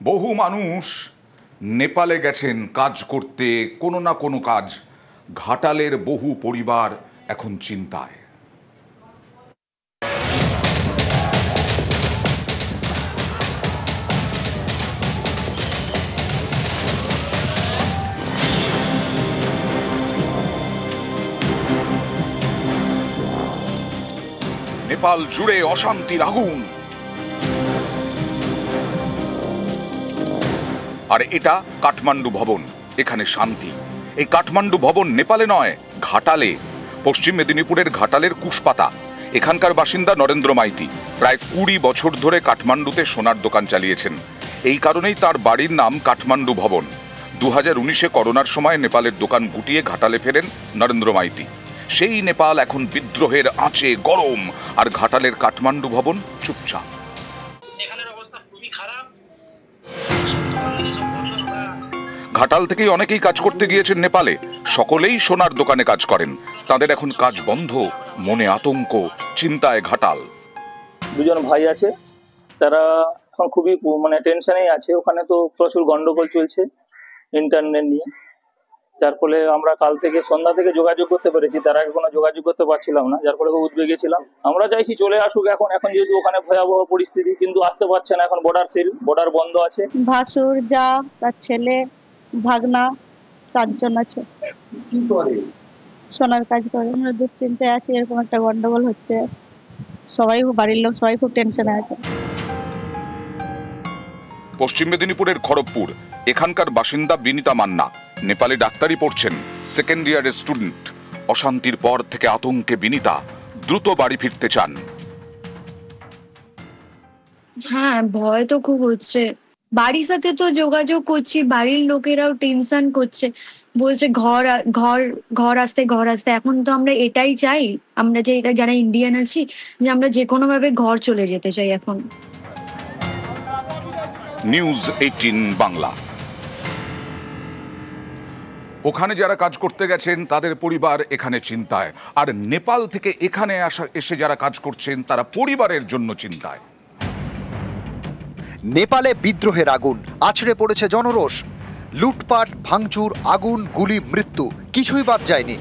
বহু মানুষ নেপালে গেছেন কাজ করতে, কোনো না কোনো কাজ। ঘাটালের বহু পরিবার এখন চিন্তায়। নেপাল জুড়ে অশান্তির আগুন। আর এটা কাঠমান্ডু ভবন, এখানে শান্তি। এই কাঠমান্ডু ভবন নেপালে নয়, ঘাটালে, পশ্চিম মেদিনীপুরের ঘাটালের কুশপাতা। এখানকার বাসিন্দা নরেন্দ্র মাইতি প্রায় 20 বছর ধরে কাঠমান্ডুতে সোনার দোকান চালিয়েছেন। এই কারণেই তার বাড়ির নাম কাঠমান্ডু ভবন। 2019-এ করোনার সময় নেপালের দোকান গুটিয়ে ঘাটালে ফেরেন নরেন্দ্র মাইতি। সেই নেপাল এখন বিদ্রোহের আঁচে গরম, আর ঘাটালের কাঠমান্ডু ভবন চুপচাপ। ঘাটাল থেকেই অনেকেই কাজ করতে গিয়েছেন নেপালে। সকলেই সোনার দোকানে কাজ করেন। তাদের এখন কাজ বন্ধ, মনে আতঙ্ক, চিন্তায় ঘাটাল। দুজন ভাই আছে, তারা এখন খুবই টেনশনেই আছে। ওখানে তো প্রচুর গন্ডগোল চলছে ইন্টারনেট নিয়ে, যার ফলে আমরা কাল থেকে সন্ধ্যা থেকে যোগাযোগ করতে পেরেছি, তার আগে কোনো যোগাযোগ করতে পারছিলাম না, যার ফলে খুব উদ্বেগে ছিলাম। আমরা চাইছি চলে আসুক এখন যেহেতু ওখানে ভয়াবহ পরিস্থিতি, কিন্তু আসতে পারছে না। এখন বর্ডার বন্ধ আছে। ভাসুর, যা, তার ছেলে, ভাগনা, 7 জন আছে। কি করে? সোনার কাজ করে। আমরা দুশ্চিন্তায় আছি, এরকম একটা গন্ডগোল হচ্ছে। বাড়ির লোক সবাই খুব টেনশনে আছে। পশ্চিম মেদিনীপুরের খড়গপুর, এখানকার বাসিন্দা বিনীতা মান্না নেপালে ডাক্তারি পড়ছেন, 2nd ইয়ারের স্টুডেন্ট। অশান্তির পর থেকে আতঙ্কে বিনীতা দ্রুত বাড়ি ফিরতে চান। হ্যাঁ, ভয় তো খুব হচ্ছে। বাড়ির সাথে তো যোগাযোগ করছি, বাড়ির লোকেরাও টেনশন করছে, বলছে ঘর আসতে। এখন তো আমরা এটাই চাই, আমরা যে যারা ইন্ডিয়ান আছি, যে আমরা যে কোনো ভাবে ঘর চলে যেতে চাই এখন। নিউজ 18 বাংলা। ওখানে যারা কাজ করতে গেছেন তাদের পরিবার এখানে চিন্তায়, আর নেপাল থেকে এখানে এসে যারা কাজ করছেন তারা পরিবারের জন্য চিন্তায়। নেপালে বিদ্রোহের আগুন, আছড়ে পড়েছে জনরোষ। লুটপাট, ভাঙচুর, আগুন, গুলি, মৃত্যু, কিছুই বাদ যায়নি।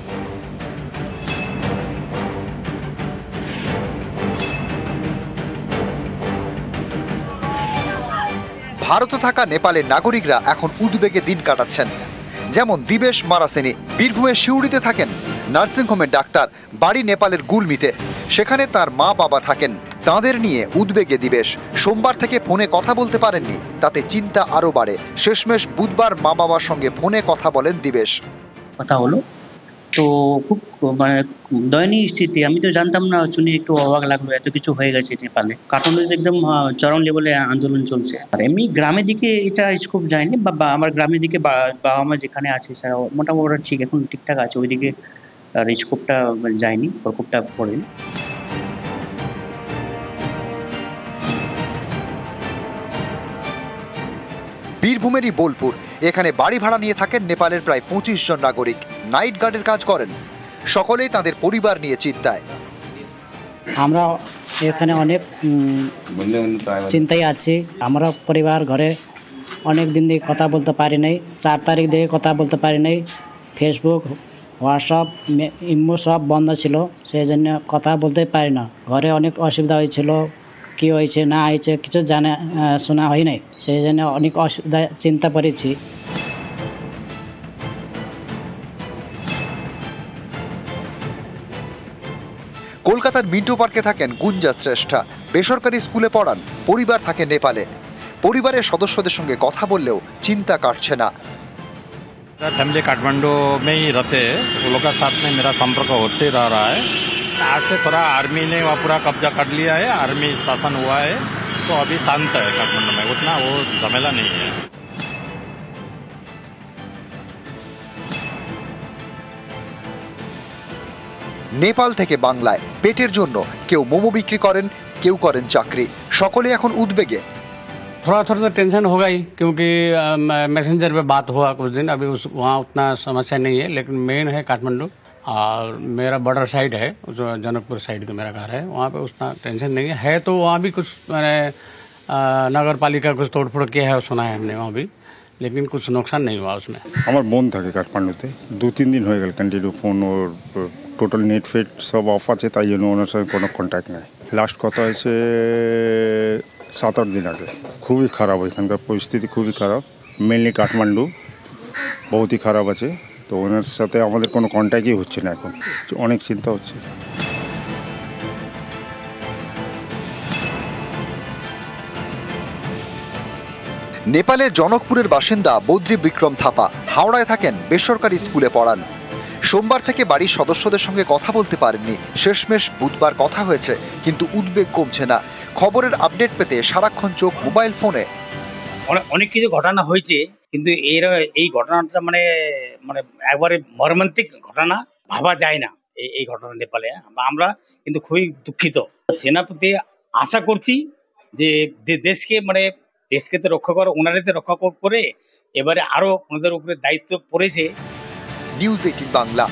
ভারতে থাকা নেপালের নাগরিকরা এখন উদ্বেগে দিন কাটাচ্ছেন। যেমন দিবেশ মারাসেনি বীরভূমের সিউড়িতে থাকেন, নার্সিংহোমের ডাক্তার, বাড়ি নেপালের গুলমিতে। সেখানে তার মা বাবা থাকেন। তাঁদের নিয়ে উদ্বেগে দিবেশ। সোমবার থেকে ফোনে কথা বলতে পারেননি, তাতে চিন্তা আরো বাড়ে। শেষমেশ বুধবার মা বাবার সঙ্গে ফোনে কথা বলেন দিবেশ। কথা হলো তো খুব দয়নীয় স্থিতি। আমি তো জানতাম না, শুনে একটু অবাক লাগলো, এত কিছু হয়ে গেছে নেপালে। কাঠমান্ডুতে একদম চরম লেভেলে আন্দোলন চলছে। আর এমনি গ্রামের দিকে এটা খুব যায়নি, বা আমার গ্রামের দিকে বাবা মা যেখানে আছে মোটামুটি ঠিক, এখন ঠিকঠাক আছে। ওইদিকে স্কোপটা যায়নি, প্রকোপটা পড়েনি। বীরভূমেরই বোলপুর, এখানে বাড়ি ভাড়া নিয়ে থাকেন নেপালের প্রায় 25 জন নাগরিক। নাইট গার্ডের কাজ করেন। সকলেই তাদের পরিবার নিয়ে চিন্তায়। আমরা এখানে অনেক চিন্তায় আছি। আমরা পরিবার ঘরে অনেক দিন দিয়ে কথা বলতে পারি নাই। 4 তারিখ দিয়ে কথা বলতে পারি নাই। ফেসবুক, হোয়াটসঅ্যাপ, ইমো সব বন্ধ ছিল, সেই জন্য কথা বলতে পারি না। ঘরে অনেক অসুবিধা হয়েছিল, কি হয়েছে না হয়েছে কিছু শোনা হয় নাই, সেই জন্য অনেক অসুবিধা চিন্তা করেছি। কলকাতার মিন্টো পার্কে থাকেন গুঞ্জা শ্রেষ্ঠা, বেসরকারি স্কুলে পড়ান, পরিবার থাকে নেপালে। পরিবারের সদস্যদের সঙ্গে কথা বললেও চিন্তা কাটছে না। फैमिली काठमांडू में ही रहते हैं, वो लोग के साथ में मेरा संपर्क होते रह रहा है। आज से थोड़ा आर्मी ने वहाँ पूरा कब्जा कर लिया है, आर्मी शासन हुआ है, तो अभी शांत है काठमांडू में, उतना वो झमेला नहीं है। নেপাল থেকে বাংলায় পেটের জন্য কেউ মোমো বিক্রি করেন, কেউ করেন চাকরি। সকলে এখন উদ্বেগে। थोड़ा तो टेंशन होगा ही, क्योंकि मैसेंजर पे बात हुआ कुछ दिन, अभी वहाँ उतना समस्या नहीं है, लेकिन मेन है काठमांडू। और मेरा बॉर्डर साइड है, जो जनकपुर साइड का मेरा घर है, वहाँ पे उतना टेंशन नहीं है। तो वहाँ भी कुछ मैंने नगर पालिका कुछ तोड़फोड़ किया है सुना है हमने वहाँ भी, लेकिन कुछ नुकसान नहीं हुआ उसमें। আমার বোন থাকে কাঠমান্ডুতে, 2-3 দিন হয়ে গেল কন্টিনিউ ফোন, ওর টোটাল নেট ফেট সব অফ আছে, তাই জন্য ওনার সঙ্গে কোনো কন্ট্যাক্ট নেই। লাস্ট কথা হয়েছে 7-8 দিন আগে। খুবই খারাপ, ওইখানকার পরিস্থিতি খুবই খারাপ, মেনলি কাঠমান্ডু বহুতই খারাপ আছে। তো ওনার সাথে আমাদের কোনো কন্ট্যাক্টই হচ্ছে না এখন, অনেক চিন্তা হচ্ছে। নেপালের জনকপুরের বাসিন্দা বদ্রী বিক্রম থাপা হাওড়ায় থাকেন, বেসরকারি স্কুলে পড়ান। সোমবার থেকে বাড়ির সদস্যদের সঙ্গে কথা বলতে পারেননি। শেষমেশ বুধবার কথা হয়েছে, কিন্তু উদ্বেগ কমছে না। খবরের আপডেট পেতে সারাক্ষণ চোখ মোবাইল ফোনে। অনেক কিছু ঘটনা হয়েছে, কিন্তু এই ঘটনাটা মানে একবারে মর্মান্তিক ঘটনা, ভাবা যায় না এই ঘটনা নেপালে। আমরা কিন্তু খুবই দুঃখিত। সেনাপতি আশা করছি যে দেশকে তো রক্ষা করো, ওনাদের রক্ষা করে এবারে আরো ওনাদের উপরে দায়িত্ব পড়েছে। নিউজ 18 বাংলা।